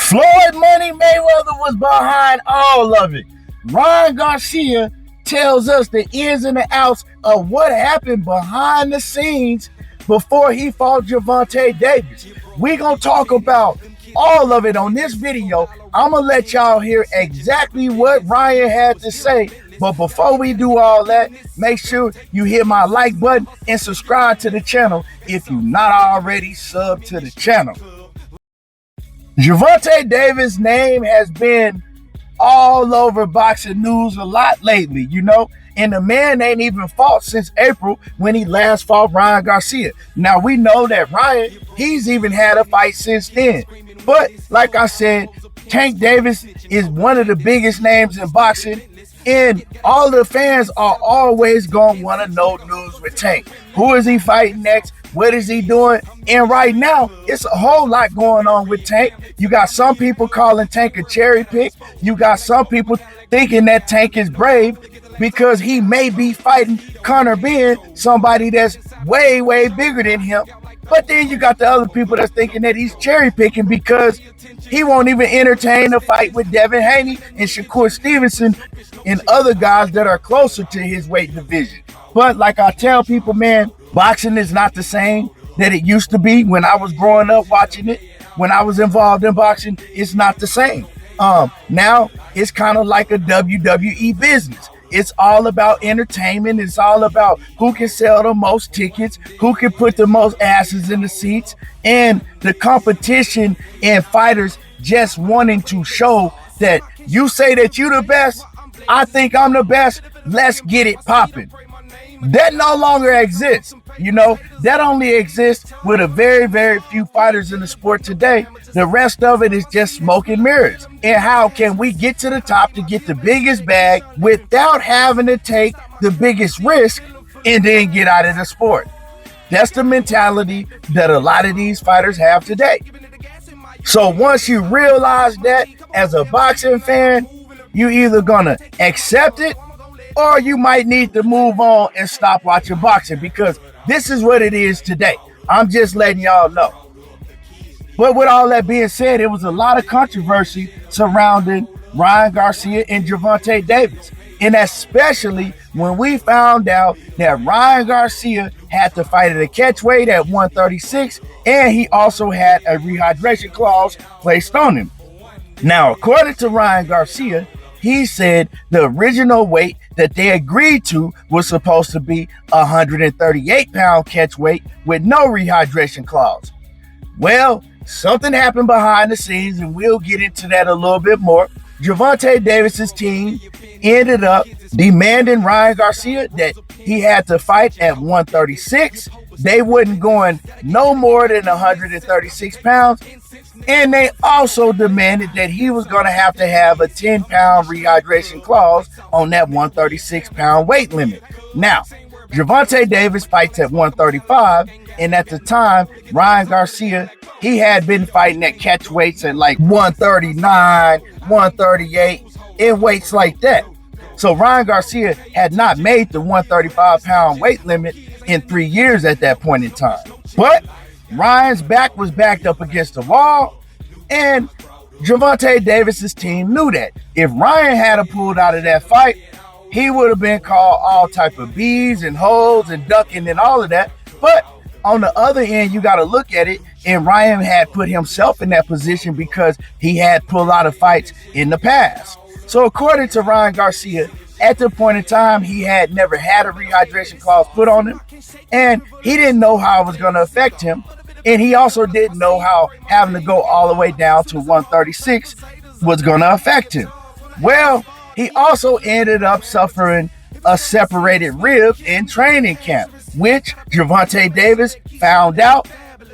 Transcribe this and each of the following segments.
Floyd Money Mayweather was behind all of it. Ryan Garcia tells us the ins and the outs of what happened behind the scenes before he fought Gervonta Davis. We're going to talk about all of it on this video. I'm going to let y'all hear exactly what Ryan had to say. But before we do all that, make sure you hit my like button and subscribe to the channel if you're not already subbed to the channel. Gervonta Davis' name has been all over boxing news a lot lately, and the man ain't even fought since April when he last fought Ryan Garcia. Now, we know that Ryan, he's even had a fight since then. But like I said, Tank Davis is one of the biggest names in boxing, and all the fans are always going to want to know news with Tank. Who is he fighting next? What is he doing? And right now, it's a whole lot going on with Tank. You got some people calling Tank a cherry pick. You got some people thinking that Tank is brave because he may be fighting Conor Ben, somebody that's way, way bigger than him. But then you got the other people that's thinking that he's cherry picking because he won't even entertain a fight with Devin Haney and Shakur Stevenson and other guys that are closer to his weight division. But like I tell people, man, boxing is not the same that it used to be when I was growing up watching it. When I was involved in boxing, it's not the same. Now it's kind of like a WWE business. It's all about entertainment. It's all about who can sell the most tickets, who can put the most asses in the seats, and the competition and fighters just wanting to show that you say that you the best, I think I'm the best, let's get it popping. That no longer exists. That only exists with a very, very few fighters in the sport today. The rest of it is just smoke and mirrors. And how can we get to the top to get the biggest bag without having to take the biggest risk and then get out of the sport? That's the mentality that a lot of these fighters have today. So once you realize that as a boxing fan, you either gonna accept it or you might need to move on and stop watching boxing, because this is what it is today. I'm just letting y'all know. But with all that being said, it was a lot of controversy surrounding Ryan Garcia and Gervonta Davis. And especially when we found out that Ryan Garcia had to fight at a catch weight at 136, and he also had a rehydration clause placed on him. Now, according to Ryan Garcia, he said the original weight that they agreed to was supposed to be 138-pound catch weight with no rehydration clause. Well, something happened behind the scenes, and we'll get into that a little bit more. Gervonta Davis's team ended up demanding Ryan Garcia that he had to fight at 136. They wasn't going no more than 136 pounds. And they also demanded that he was going to have a 10-pound rehydration clause on that 136-pound weight limit. Now, Gervonta Davis fights at 135, and at the time, Ryan Garcia, he had been fighting at catch weights at like 139, 138, and weights like that. So Ryan Garcia had not made the 135-pound weight limit in 3 years at that point in time. But Ryan's back was backed up against the wall, and Gervonta Davis's team knew that. If Ryan had pulled out of that fight, he would have been called all type of B's and hoes and ducking and all of that. But on the other end, you got to look at it, and Ryan had put himself in that position because he had pulled out of fights in the past. So according to Ryan Garcia, at the point in time, he had never had a rehydration clause put on him, and he didn't know how it was going to affect him. And he also didn't know how having to go all the way down to 136 was going to affect him. Well, he also ended up suffering a separated rib in training camp, which Gervonta Davis found out,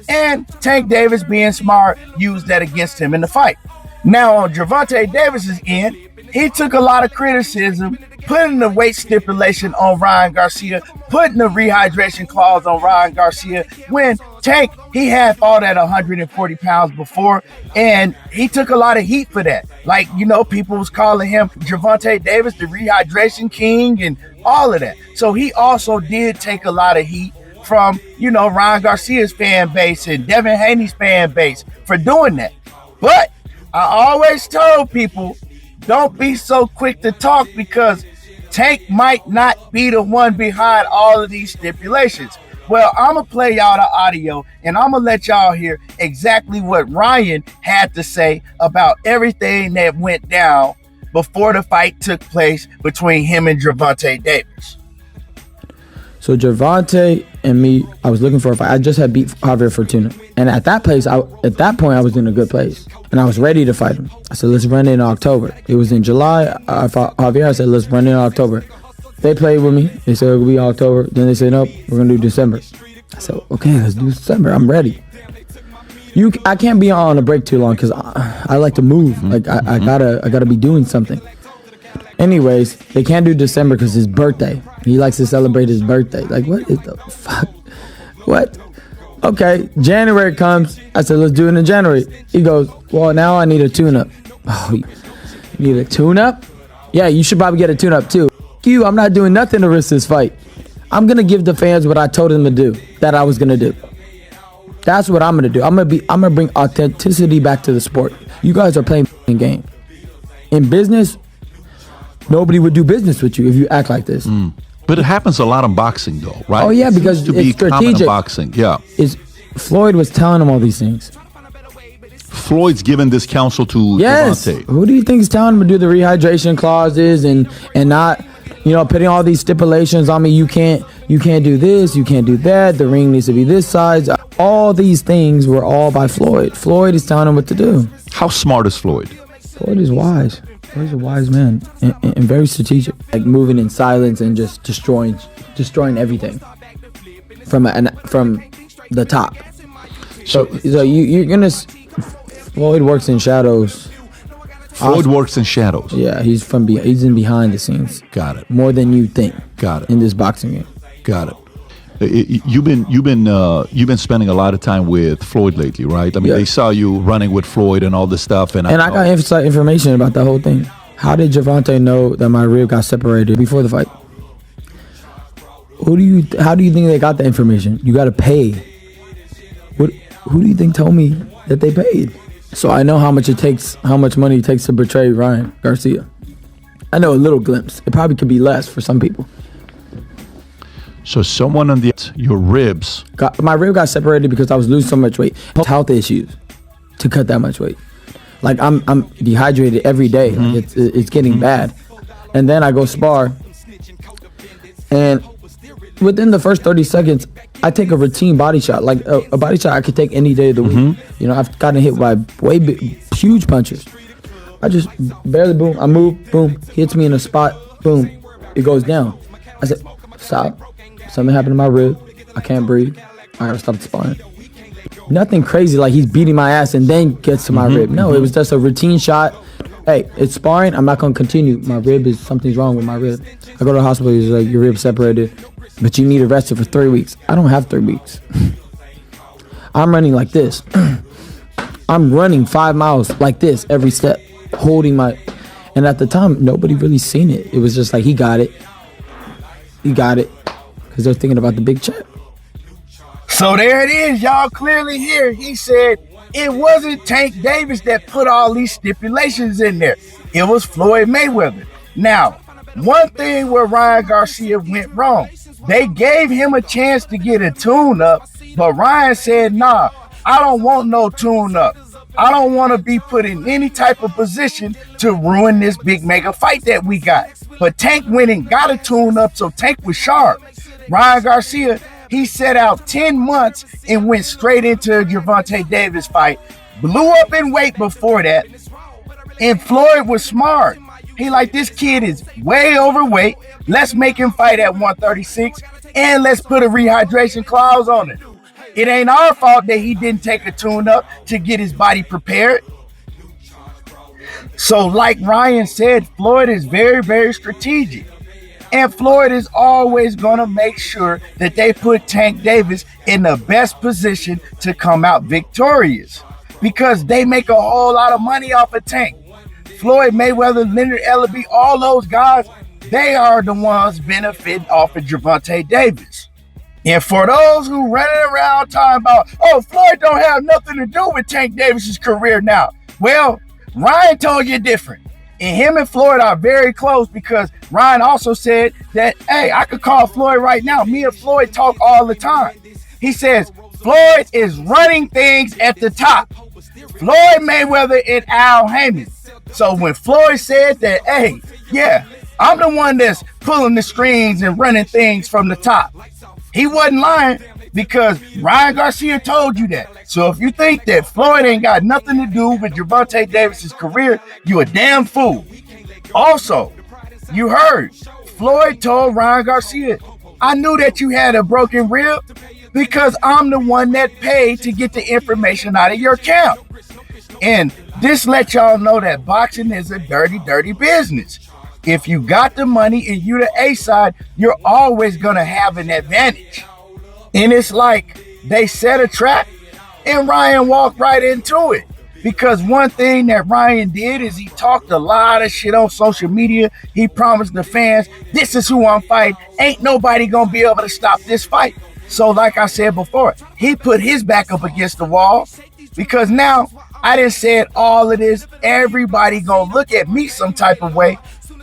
and Tank Davis, being smart, used that against him in the fight. Now, on Gervonta Davis's end, he took a lot of criticism, putting the weight stipulation on Ryan Garcia, putting the rehydration clause on Ryan Garcia, when Tank, he had fought at 140 pounds before, and he took a lot of heat for that. Like, people was calling him Gervonta Davis, the rehydration king, and all of that. So he also did take a lot of heat from, Ryan Garcia's fan base and Devin Haney's fan base for doing that. But I always told people, don't be so quick to talk because Tank might not be the one behind all of these stipulations. Well, I'm going to play y'all the audio and I'm going to let y'all hear exactly what Ryan had to say about everything that went down before the fight took place between him and Gervonta Davis. So Gervonta and me, I was looking for a fight. I just had beat Javier Fortuna. And at that point, I was in a good place. And I was ready to fight him. I said, let's run it in October. It was in July. I fought Javier. I said, let's run it in October. They played with me. They said it'll be October. Then they said, nope, we're going to do December. I said, okay, let's do December. I'm ready. I can't be on a break too long because I like to move. Like I gotta be doing something. Anyways, they can't do December because his birthday. He likes to celebrate his birthday. Like, what is the fuck? What? Okay, January comes. I said, let's do it in January. He goes, well, now I need a tune-up. Oh, you need a tune-up? Yeah, you should probably get a tune-up too. You, I'm not doing nothing to risk this fight. I'm going to give the fans what I told them to do, that I was going to do. That's what I'm going to do. I'm going to bring authenticity back to the sport. You guys are playing a game. In business, nobody would do business with you if you act like this. But it happens a lot in boxing, though, right? Oh, yeah, because to be it's common strategic. in boxing, yeah. Floyd was telling him all these things. Floyd's given this counsel to Yes. Gervonta. Who do you think is telling him to do the rehydration clauses and not, putting all these stipulations on me? You can't do this, you can't do that. The ring needs to be this size. All these things were all by Floyd. Floyd is telling him what to do. How smart is Floyd? Floyd is wise. Floyd's a wise man and very strategic. Like moving in silence and just destroying everything from the top. So you're gonna. Floyd works in shadows. Floyd works in shadows. Yeah, he's in behind the scenes. Got it. More than you think. Got it. In this boxing game. Got it. You've been spending a lot of time with Floyd lately, right? I mean, They saw you running with Floyd and all this stuff, and I got inside information about the whole thing. How did Gervonta know that my rib got separated before the fight? How do you think they got the information? You got to pay. Who do you think told me that they paid? So I know how much money it takes to betray Ryan Garcia. I know a little glimpse. It probably could be less for some people. So someone on your ribs. My rib got separated because I was losing so much weight. Health issues to cut that much weight. Like I'm dehydrated every day. Like it's getting bad. And then I go spar. And within the first 30 seconds, I take a routine body shot. Like a body shot I could take any day of the week. I've gotten hit by huge punches. I just barely boom. I move, boom. Hits me in a spot, boom. It goes down. I said, stop. Something happened to my rib. I can't breathe. I gotta stop the sparring. Nothing crazy like he's beating my ass and then gets to my rib. No, it was just a routine shot. Hey, it's sparring. I'm not gonna continue. Something's wrong with my rib. I go to the hospital. He's like, your rib's separated, but you need to rest it for 3 weeks. I don't have 3 weeks. I'm running like this. I'm running 5 miles like this every step, holding my. And at the time, nobody really seen it. It was just like he got it. Because they're thinking about the big check. So there it is, y'all clearly hear. He said it wasn't Tank Davis that put all these stipulations in there. It was Floyd Mayweather. Now, one thing where Ryan Garcia went wrong, they gave him a chance to get a tune-up, but Ryan said, nah, I don't want no tune-up. I don't want to be put in any type of position to ruin this big mega fight that we got. But Tank went and got a tune-up, so Tank was sharp. Ryan Garcia, he set out 10 months and went straight into a Gervonta Davis fight. Blew up in weight before that. And Floyd was smart. He like, this kid is way overweight. Let's make him fight at 136 and let's put a rehydration clause on it. It ain't our fault that he didn't take a tune-up to get his body prepared. So like Ryan said, Floyd is very, very strategic. And Floyd is always going to make sure that they put Tank Davis in the best position to come out victorious. Because they make a whole lot of money off of Tank. Floyd Mayweather, Leonard Ellaby, all those guys, they are the ones benefiting off of Gervonta Davis. And for those who running around talking about, oh, Floyd don't have nothing to do with Tank Davis's career now. Well, Ryan told you different. And him and Floyd are very close because Ryan also said that, hey, I could call Floyd right now. Me and Floyd talk all the time. He says, Floyd is running things at the top. Floyd Mayweather and Al Heyman. So when Floyd said that, hey, yeah, I'm the one that's pulling the strings and running things from the top, he wasn't lying because Ryan Garcia told you that. So if you think that Floyd ain't got nothing to do with Gervonta Davis's career, you a damn fool. Also, you heard Floyd told Ryan Garcia, I knew that you had a broken rib because I'm the one that paid to get the information out of your camp. And this lets y'all know that boxing is a dirty, dirty business. If you got the money and you the A side, you're always going to have an advantage. And it's like they set a trap and Ryan walked right into it. Because one thing that Ryan did is he talked a lot of shit on social media. He promised the fans, this is who I'm fighting. Ain't nobody going to be able to stop this fight. So like I said before, he put his back up against the wall because now I done said all of this. Everybody going to look at me some type of way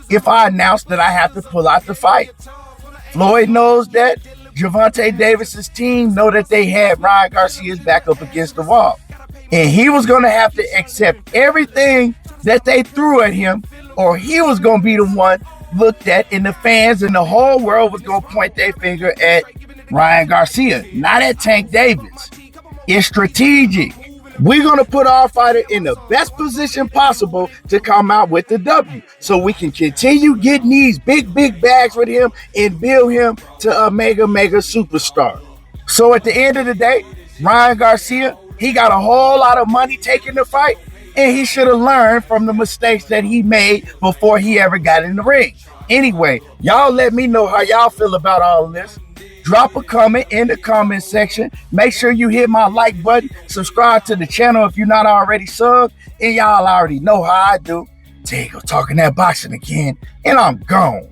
if I announce that I have to pull out the fight. Floyd knows that. Gervonta Davis's team know that they had Ryan Garcia's back up against the wall. And he was going to have to accept everything that they threw at him, or he was going to be the one looked at, and the fans and the whole world was going to point their finger at Ryan Garcia, not at Tank Davis. It's strategic. We're going to put our fighter in the best position possible to come out with the W so we can continue getting these big, big bags with him and build him to a mega, mega superstar. So at the end of the day, Ryan Garcia, he got a whole lot of money taking the fight, and he should have learned from the mistakes that he made before he ever got in the ring. Anyway, y'all let me know how y'all feel about all of this. Drop a comment in the comment section. Make sure you hit my like button. Subscribe to the channel if you're not already subbed. And y'all already know how I do. Tego talking that boxing again, and I'm gone.